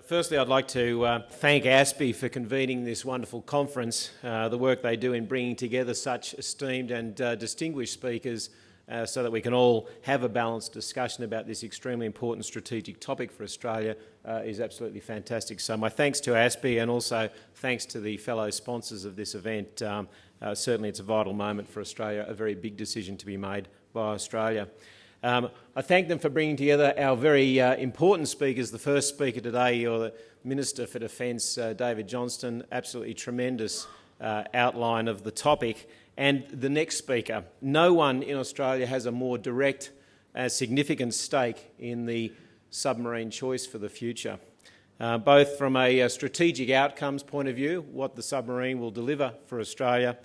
Firstly, I'd like to thank ASPI for convening this wonderful conference, the work they do in bringing together such esteemed and distinguished speakers so that we can all have a balanced discussion about this extremely important strategic topic for Australia is absolutely fantastic. So my thanks to ASPI and also thanks to the fellow sponsors of this event. Certainly it's a vital moment for Australia, a very big decision to be made by Australia. I thank them for bringing together our very important speakers. The first speaker today, you're the Minister for Defence, David Johnston, absolutely tremendous outline of the topic. And the next speaker, no one in Australia has a more direct, significant stake in the submarine choice for the future, both from a strategic outcomes point of view, what the submarine will deliver for Australia,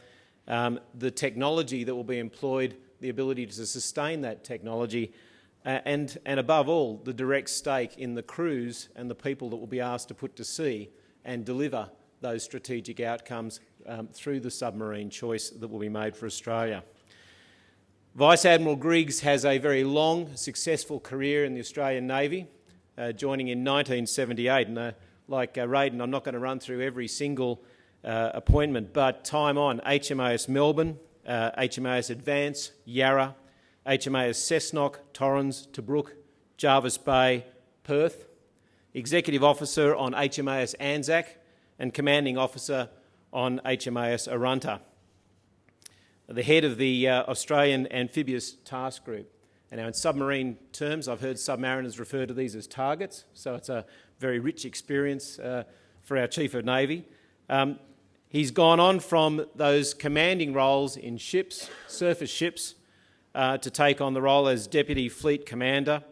the technology that will be employed, the ability to sustain that technology, and above all, the direct stake in the crews and the people that will be asked to put to sea and deliver those strategic outcomes through the submarine choice that will be made for Australia. Vice Admiral Griggs has a very long, successful career in the Australian Navy, joining in 1978. And like Raiden, I'm not going to run through every single appointment, but time on HMAS Melbourne, HMAS Advance, Yarra, HMAS Cessnock, Torrens, Tobruk, Jervis Bay, Perth, Executive Officer on HMAS Anzac and Commanding Officer on HMAS Arunta. The head of the Australian Amphibious Task Group. And now in submarine terms, I've heard submariners refer to these as targets, so it's a very rich experience for our Chief of Navy. He's gone on from those commanding roles in ships, surface ships, to take on the role as Deputy Fleet Commander,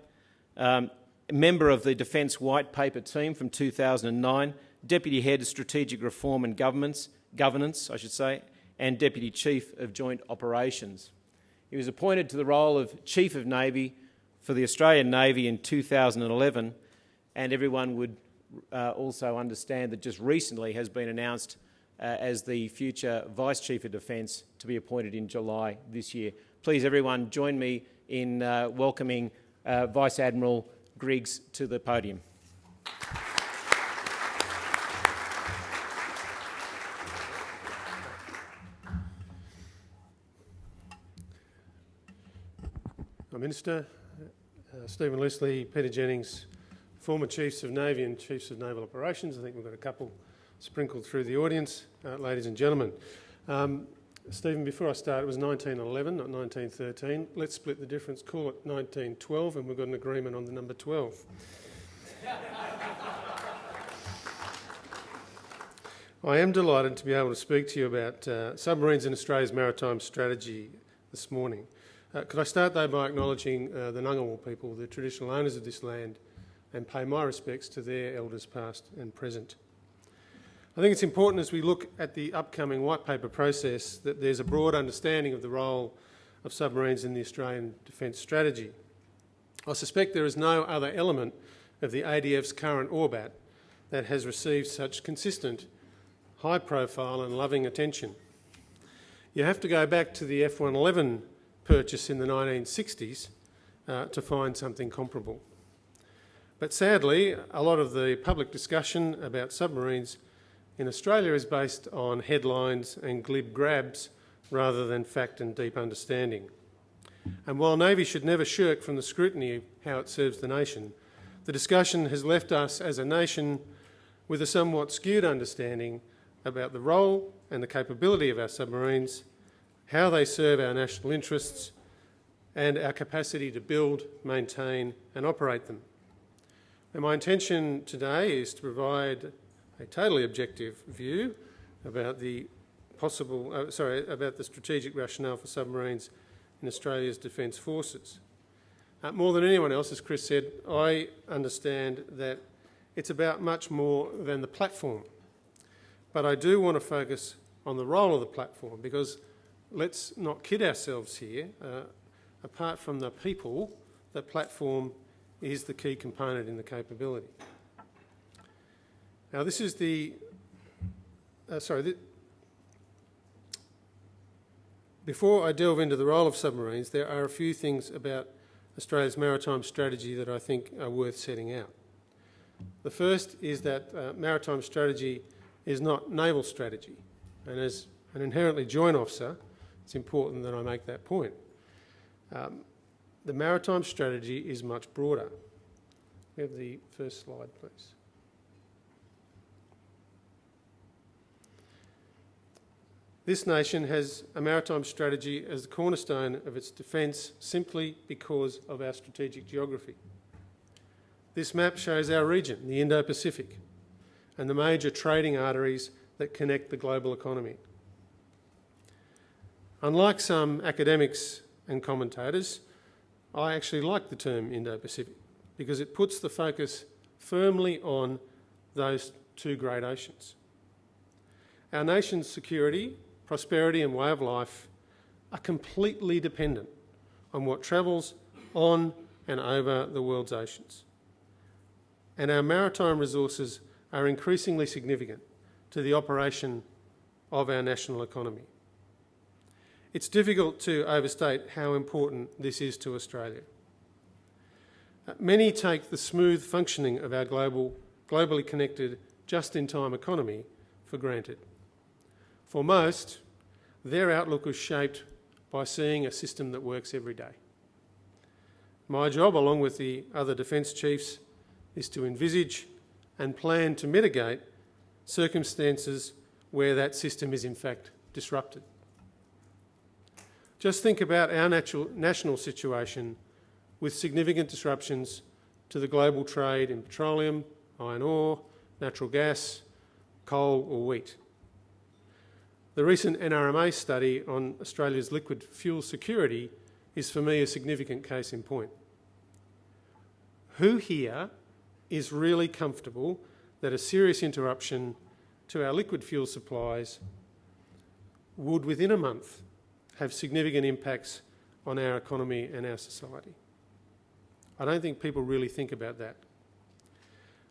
member of the Defence White Paper team from 2009, Deputy Head of Strategic Reform and Governance, and Deputy Chief of Joint Operations. He was appointed to the role of Chief of Navy for the Australian Navy in 2011, and everyone would also understand that just recently has been announced as the future Vice Chief of Defence to be appointed in July this year. Please everyone join me in welcoming Vice Admiral Griggs to the podium. Minister, Stephen Leslie, Peter Jennings, former Chiefs of Navy and Chiefs of Naval Operations. I think we've got a couple sprinkled through the audience, ladies and gentlemen. Stephen, before I start, it was 1911, not 1913. Let's split the difference, call it 1912, and we've got an agreement on the number 12. I am delighted to be able to speak to you about submarines in Australia's maritime strategy this morning. Could I start, though, by acknowledging the Ngunnawal people, the traditional owners of this land, and pay my respects to their elders past and present. I think it's important as we look at the upcoming white paper process that there's a broad understanding of the role of submarines in the Australian defence strategy. I suspect there is no other element of the ADF's current orbit that has received such consistent, high-profile and loving attention. You have to go back to the F-111 purchase in the 1960s to find something comparable. But sadly, a lot of the public discussion about submarines in Australia is based on headlines and glib grabs rather than fact and deep understanding. And while Navy should never shirk from the scrutiny of how it serves the nation, the discussion has left us as a nation with a somewhat skewed understanding about the role and the capability of our submarines, how they serve our national interests, and our capacity to build, maintain and operate them. And my intention today is to provide a totally objective view about the about the strategic rationale for submarines in Australia's defence forces. More than anyone else, as Chris said, I understand that it's about much more than the platform. But I do want to focus on the role of the platform because let's not kid ourselves here. Apart from the people, the platform is the key component in the capability. Now, this is before I delve into the role of submarines, there are a few things about Australia's maritime strategy that I think are worth setting out. The first is that maritime strategy is not naval strategy, and as an inherently joint officer, it's important that I make that point. The maritime strategy is much broader. We have the first slide, please. This nation has a maritime strategy as the cornerstone of its defence simply because of our strategic geography. This map shows our region, the Indo-Pacific, and the major trading arteries that connect the global economy. Unlike some academics and commentators, I actually like the term Indo-Pacific because it puts the focus firmly on those two great oceans. Our nation's security, prosperity and way of life are completely dependent on what travels on and over the world's oceans. And our maritime resources are increasingly significant to the operation of our national economy. It's difficult to overstate how important this is to Australia. Many take the smooth functioning of our globally connected, just-in-time economy for granted. For most, their outlook is shaped by seeing a system that works every day. My job, along with the other defence chiefs, is to envisage and plan to mitigate circumstances where that system is in fact disrupted. Just think about our national situation with significant disruptions to the global trade in petroleum, iron ore, natural gas, coal or wheat. The recent NRMA study on Australia's liquid fuel security is for me a significant case in point. Who here is really comfortable that a serious interruption to our liquid fuel supplies would within a month have significant impacts on our economy and our society? I don't think people really think about that.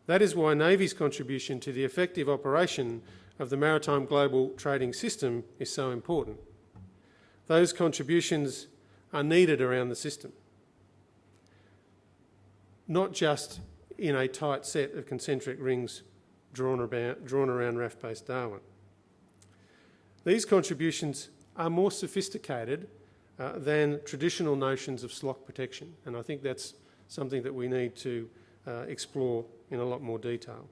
That is why Navy's contribution to the effective operation of the maritime global trading system is so important. Those contributions are needed around the system, not just in a tight set of concentric rings drawn around RAF-based Darwin. These contributions are more sophisticated than traditional notions of SLOC protection, and I think that's something that we need to explore in a lot more detail.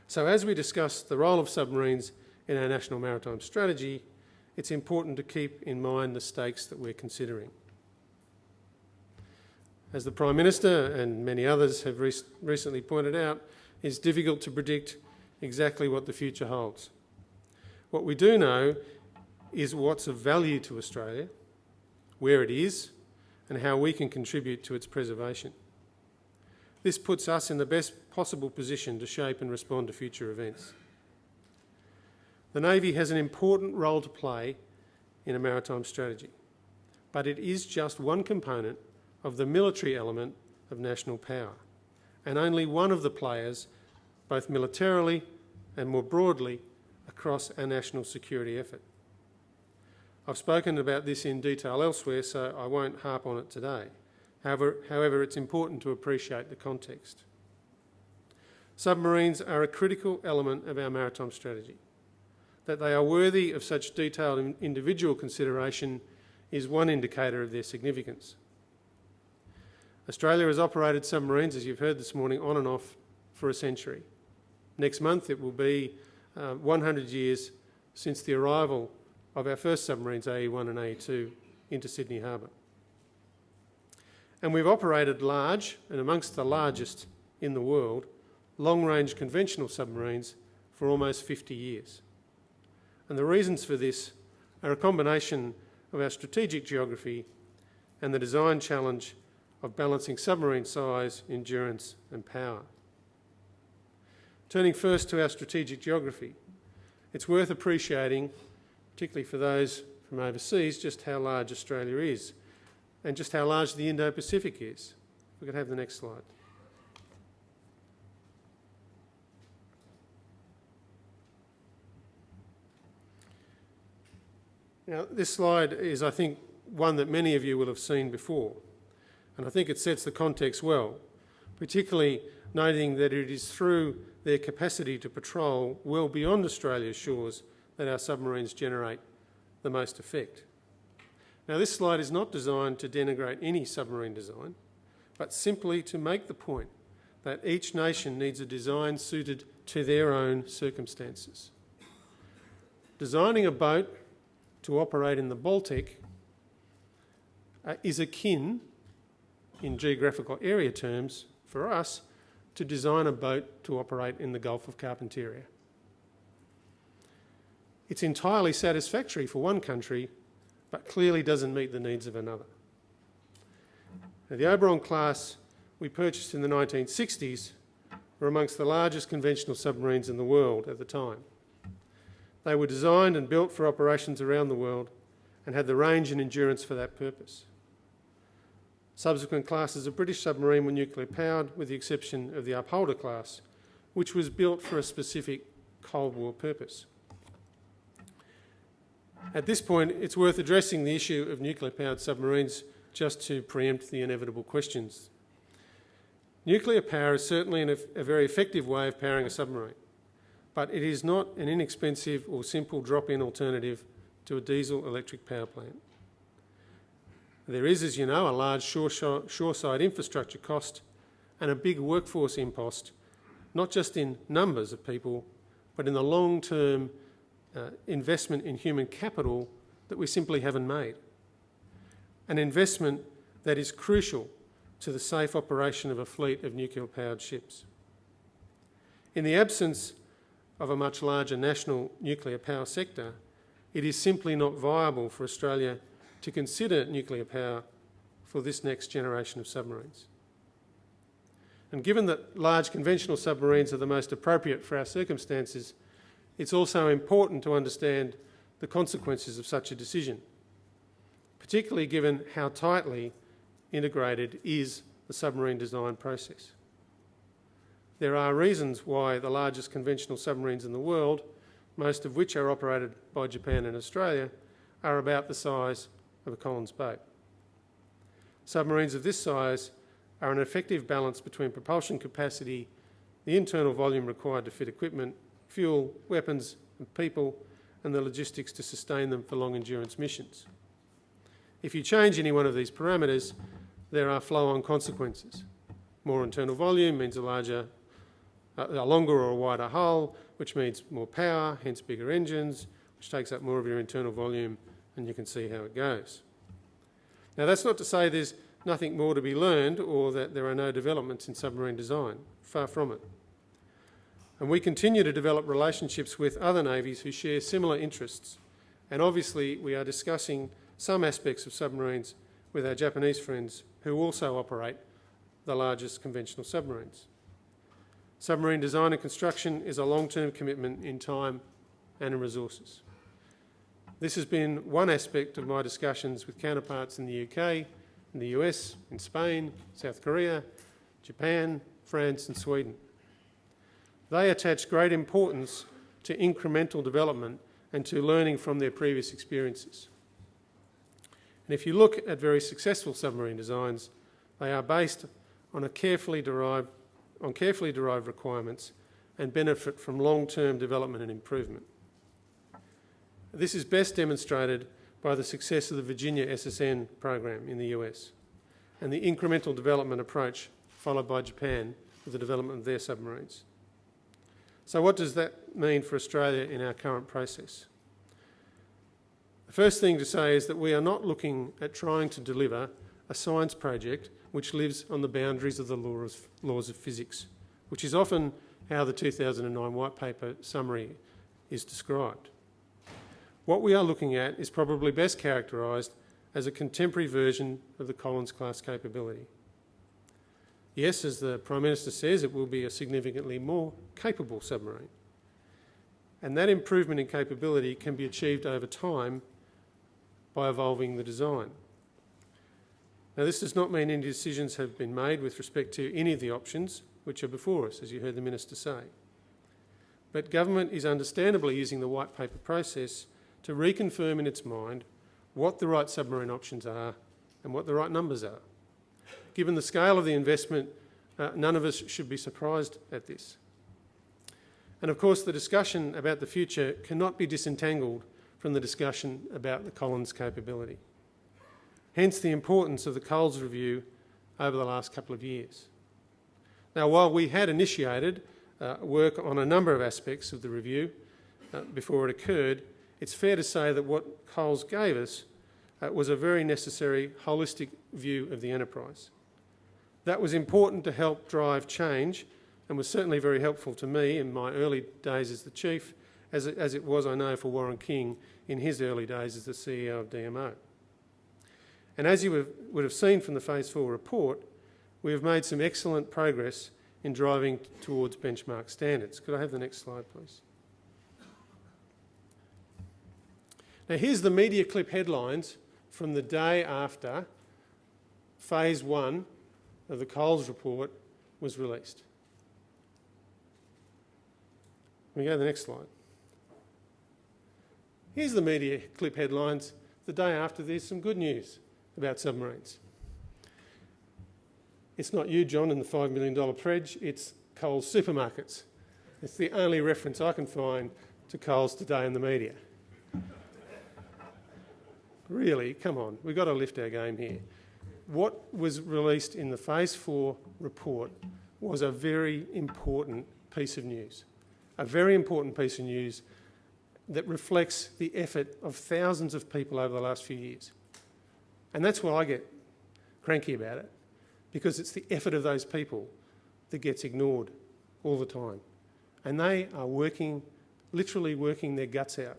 So as we discuss the role of submarines in our national maritime strategy, it's important to keep in mind the stakes that we're considering. As the Prime Minister and many others have recently pointed out, it's difficult to predict exactly what the future holds. What we do know is what's of value to Australia, where it is, and how we can contribute to its preservation. This puts us in the best possible position to shape and respond to future events. The Navy has an important role to play in a maritime strategy, but it is just one component of the military element of national power, and only one of the players, both militarily and more broadly, across our national security effort. I've spoken about this in detail elsewhere, so I won't harp on it today. However, it's important to appreciate the context. Submarines are a critical element of our maritime strategy. That they are worthy of such detailed individual consideration is one indicator of their significance. Australia has operated submarines, as you've heard this morning, on and off for a century. Next month it will be 100 years since the arrival of our first submarines, AE1 and AE2, into Sydney Harbour. And we've operated large, and amongst the largest in the world, long-range conventional submarines for almost 50 years. And the reasons for this are a combination of our strategic geography and the design challenge of balancing submarine size, endurance and power. Turning first to our strategic geography, it's worth appreciating, particularly for those from overseas, just how large Australia is and just how large the Indo-Pacific is. If we could have the next slide. Now, this slide is, I think, one that many of you will have seen before, and I think it sets the context well. particularly noting that it is through their capacity to patrol well beyond Australia's shores that our submarines generate the most effect. Now, this slide is not designed to denigrate any submarine design, but simply to make the point that each nation needs a design suited to their own circumstances. Designing a boat to operate in the Baltic is akin, in geographical area terms, for us, to design a boat to operate in the Gulf of Carpentaria. It's entirely satisfactory for one country, but clearly doesn't meet the needs of another. Now, the Oberon class we purchased in the 1960s were amongst the largest conventional submarines in the world at the time. They were designed and built for operations around the world and had the range and endurance for that purpose. Subsequent classes of British submarine were nuclear powered, with the exception of the Upholder class, which was built for a specific Cold War purpose. At this point, it's worth addressing the issue of nuclear-powered submarines just to preempt the inevitable questions. Nuclear power is certainly a very effective way of powering a submarine, but it is not an inexpensive or simple drop-in alternative to a diesel-electric power plant. There is, as you know, a large shoreside infrastructure cost and a big workforce impost, not just in numbers of people, but in the long-term investment in human capital that we simply haven't made. An investment that is crucial to the safe operation of a fleet of nuclear-powered ships. In the absence of a much larger national nuclear power sector, it is simply not viable for Australia to consider nuclear power for this next generation of submarines. And given that large conventional submarines are the most appropriate for our circumstances, it's also important to understand the consequences of such a decision, particularly given how tightly integrated is the submarine design process. There are reasons why the largest conventional submarines in the world, most of which are operated by Japan and Australia, are about the size of a Collins boat. Submarines of this size are an effective balance between propulsion capacity, the internal volume required to fit equipment, fuel, weapons and people, and the logistics to sustain them for long endurance missions. If you change any one of these parameters, there are flow-on consequences. More internal volume means a longer or a wider hull, which means more power, hence bigger engines, which takes up more of your internal volume, and you can see how it goes. Now, that's not to say there's nothing more to be learned or that there are no developments in submarine design. Far from it. And we continue to develop relationships with other navies who share similar interests. And obviously, we are discussing some aspects of submarines with our Japanese friends who also operate the largest conventional submarines. Submarine design and construction is a long-term commitment in time and in resources. This has been one aspect of my discussions with counterparts in the UK, in the US, in Spain, South Korea, Japan, France and Sweden. They attach great importance to incremental development and to learning from their previous experiences. And if you look at very successful submarine designs, they are based on carefully derived requirements and benefit from long-term development and improvement. This is best demonstrated by the success of the Virginia SSN program in the US and the incremental development approach followed by Japan with the development of their submarines. So what does that mean for Australia in our current process? The first thing to say is that we are not looking at trying to deliver a science project which lives on the boundaries of the laws of physics, which is often how the 2009 White Paper summary is described. What we are looking at is probably best characterised as a contemporary version of the Collins class capability. Yes, as the Prime Minister says, it will be a significantly more capable submarine. And that improvement in capability can be achieved over time by evolving the design. Now, this does not mean any decisions have been made with respect to any of the options which are before us, as you heard the Minister say. But government is understandably using the White Paper process to reconfirm in its mind what the right submarine options are and what the right numbers are. Given the scale of the investment None of us should be surprised at this. And of course, the discussion about the future cannot be disentangled from the discussion about the Collins capability. Hence the importance of the Coles review over the last couple of years. Now, while we had initiated work on a number of aspects of the review before it occurred, it's fair to say that what Coles gave us was a very necessary holistic view of the enterprise. That was important to help drive change and was certainly very helpful to me in my early days as the Chief, as it was, I know, for Warren King in his early days as the CEO of DMO. And as you would have seen from the Phase 4 report, we have made some excellent progress in driving towards benchmark standards. Could I have the next slide, please? Now, here's the media clip headlines from the day after Phase 1 of the Coles report was released. Can we go to the next slide? Here's the media clip headlines the day after. There's some good news about submarines. It's not you, John, and the $5 million pledge, it's Coles Supermarkets. It's the only reference I can find to Coles today in the media. Really, come on, we've got to lift our game here. What was released in the Phase 4 report was a very important piece of news. A very important piece of news that reflects the effort of thousands of people over the last few years. And that's why I get cranky about it, because it's the effort of those people that gets ignored all the time. And they are working, literally working their guts out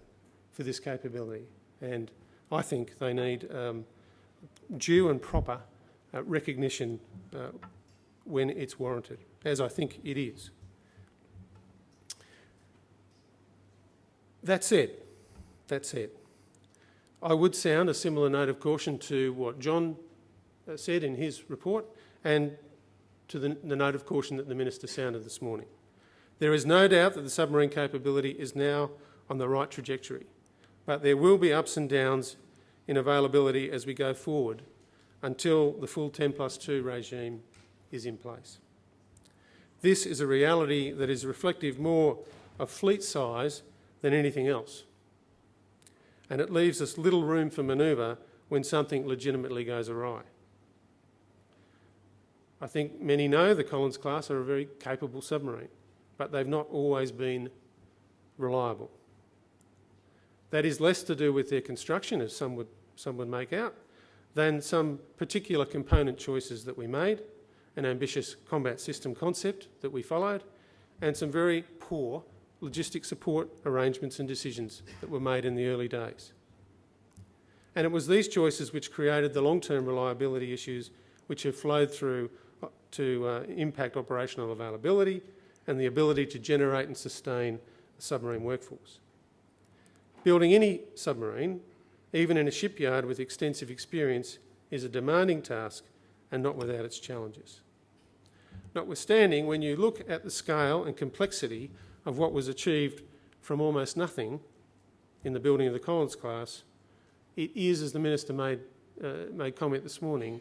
for this capability. And I think they need due and proper recognition when it's warranted, as I think it is. That said, I would sound a similar note of caution to what John said in his report and to the note of caution that the Minister sounded this morning. There is no doubt that the submarine capability is now on the right trajectory, but there will be ups and downs in availability as we go forward until the full 10+2 regime is in place. This is a reality that is reflective more of fleet size than anything else. And it leaves us little room for manoeuvre when something legitimately goes awry. I think many know the Collins class are a very capable submarine, but they've not always been reliable. That is less to do with their construction, as some would make out, than some particular component choices that we made, an ambitious combat system concept that we followed, and some very poor logistic support arrangements and decisions that were made in the early days. And it was these choices which created the long-term reliability issues which have flowed through to impact operational availability and the ability to generate and sustain a submarine workforce. Building any submarine, even in a shipyard with extensive experience, is a demanding task and not without its challenges. Notwithstanding, when you look at the scale and complexity of what was achieved from almost nothing in the building of the Collins class, it is, as the Minister made comment this morning,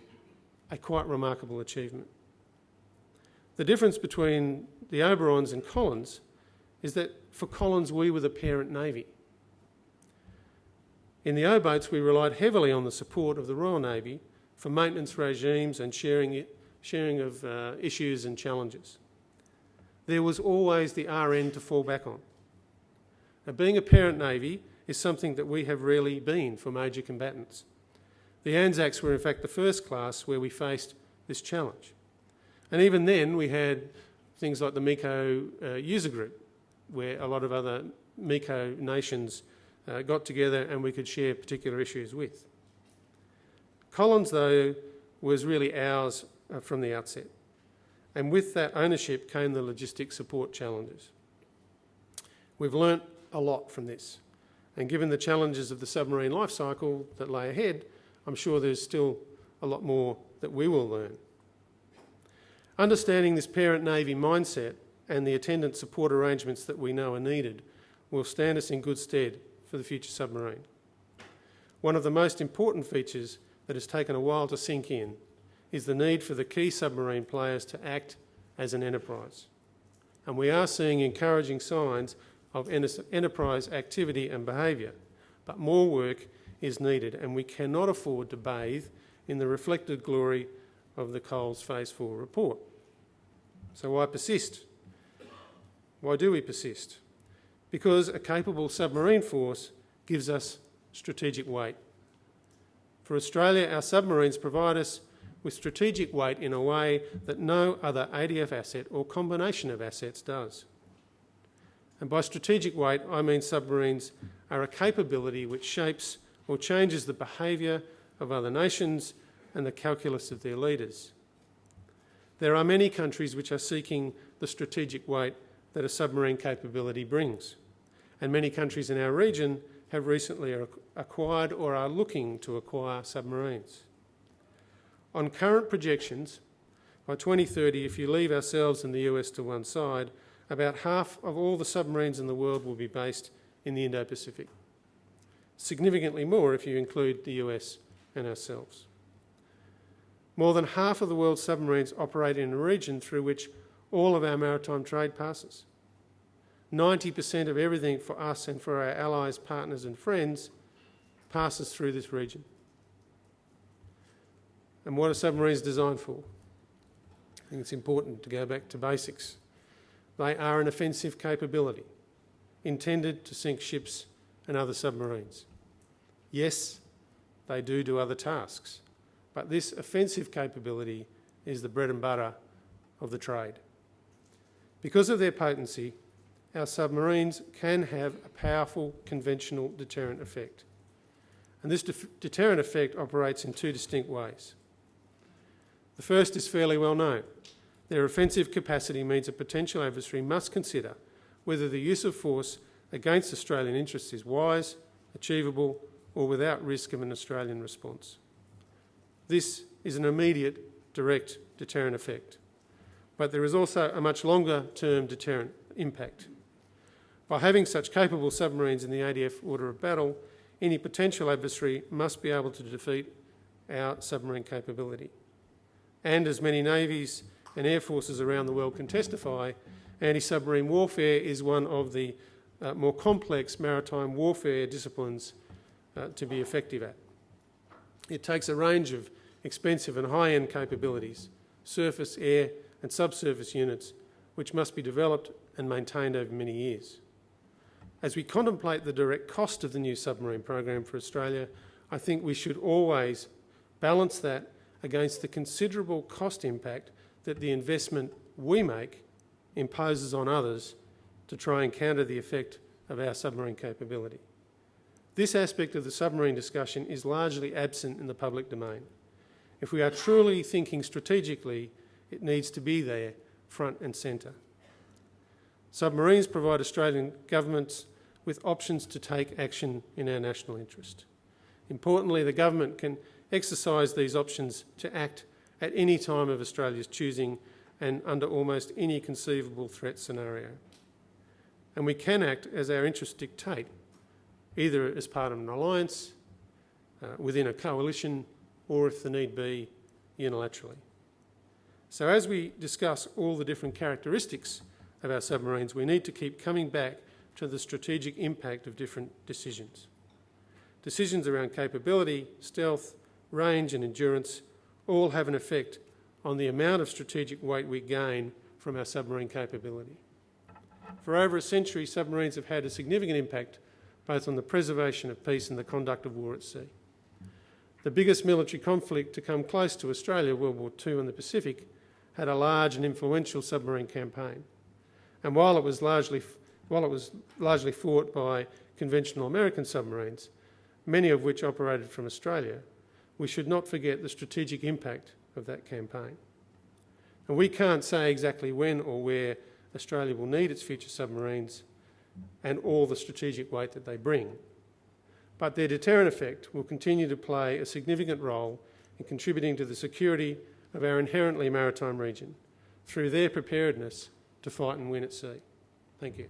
a quite remarkable achievement. The difference between the Oberons and Collins is that for Collins we were the parent navy. In the O-boats we relied heavily on the support of the Royal Navy for maintenance regimes and sharing of issues and challenges. There was always the RN to fall back on. Now, being a parent navy is something that we have rarely been for major combatants. The Anzacs were in fact the first class where we faced this challenge. And even then we had things like the MECO user group, where a lot of other MECO nations got together and we could share particular issues with. Collins, though, was really ours from the outset. And with that ownership came the logistic support challenges. We've learnt a lot from this. And given the challenges of the submarine life cycle that lay ahead, I'm sure there's still a lot more that we will learn. Understanding this parent Navy mindset and the attendant support arrangements that we know are needed will stand us in good stead for the future submarine. One of the most important features that has taken a while to sink in is the need for the key submarine players to act as an enterprise. And we are seeing encouraging signs of enterprise activity and behaviour, but more work is needed, and we cannot afford to bathe in the reflected glory of the Coles Phase 4 report. So why persist? Why do we persist? Because a capable submarine force gives us strategic weight. For Australia, our submarines provide us with strategic weight in a way that no other ADF asset or combination of assets does. And by strategic weight, I mean submarines are a capability which shapes or changes the behaviour of other nations and the calculus of their leaders. There are many countries which are seeking the strategic weight that a submarine capability brings, and many countries in our region have recently acquired or are looking to acquire submarines. On current projections, by 2030, if you leave ourselves and the US to one side, about half of all the submarines in the world will be based in the Indo-Pacific. Significantly more if you include the US and ourselves. More than half of the world's submarines operate in a region through which all of our maritime trade passes. 90% of everything for us and for our allies, partners and friends passes through this region. And what are submarines designed for? I think it's important to go back to basics. They are an offensive capability intended to sink ships and other submarines. Yes, they do other tasks, but this offensive capability is the bread and butter of the trade. Because of their potency, our submarines can have a powerful conventional deterrent effect. And this deterrent effect operates in two distinct ways. The first is fairly well known. Their offensive capacity means a potential adversary must consider whether the use of force against Australian interests is wise, achievable, or without risk of an Australian response. This is an immediate, direct deterrent effect. But there is also a much longer-term deterrent impact. By having such capable submarines in the ADF order of battle, any potential adversary must be able to defeat our submarine capability. And as many navies and air forces around the world can testify, anti-submarine warfare is one of the more complex maritime warfare disciplines to be effective at. It takes a range of expensive and high-end capabilities, surface, air and subsurface units, which must be developed and maintained over many years. As we contemplate the direct cost of the new submarine program for Australia, I think we should always balance that against the considerable cost impact that the investment we make imposes on others to try and counter the effect of our submarine capability. This aspect of the submarine discussion is largely absent in the public domain. If we are truly thinking strategically, it needs to be there, front and centre. Submarines provide Australian governments with options to take action in our national interest. Importantly, the government can exercise these options to act at any time of Australia's choosing and under almost any conceivable threat scenario. And we can act as our interests dictate, either as part of an alliance, within a coalition, or if the need be, unilaterally. So as we discuss all the different characteristics of our submarines, we need to keep coming back to the strategic impact of different decisions. Decisions around capability, stealth, range and endurance all have an effect on the amount of strategic weight we gain from our submarine capability. For over a century, submarines have had a significant impact both on the preservation of peace and the conduct of war at sea. The biggest military conflict to come close to Australia, World War II in the Pacific, had a large and influential submarine campaign. And while it was largely fought by conventional American submarines, many of which operated from Australia, we should not forget the strategic impact of that campaign. And we can't say exactly when or where Australia will need its future submarines and all the strategic weight that they bring. But their deterrent effect will continue to play a significant role in contributing to the security of our inherently maritime region through their preparedness to fight and win at sea. Thank you.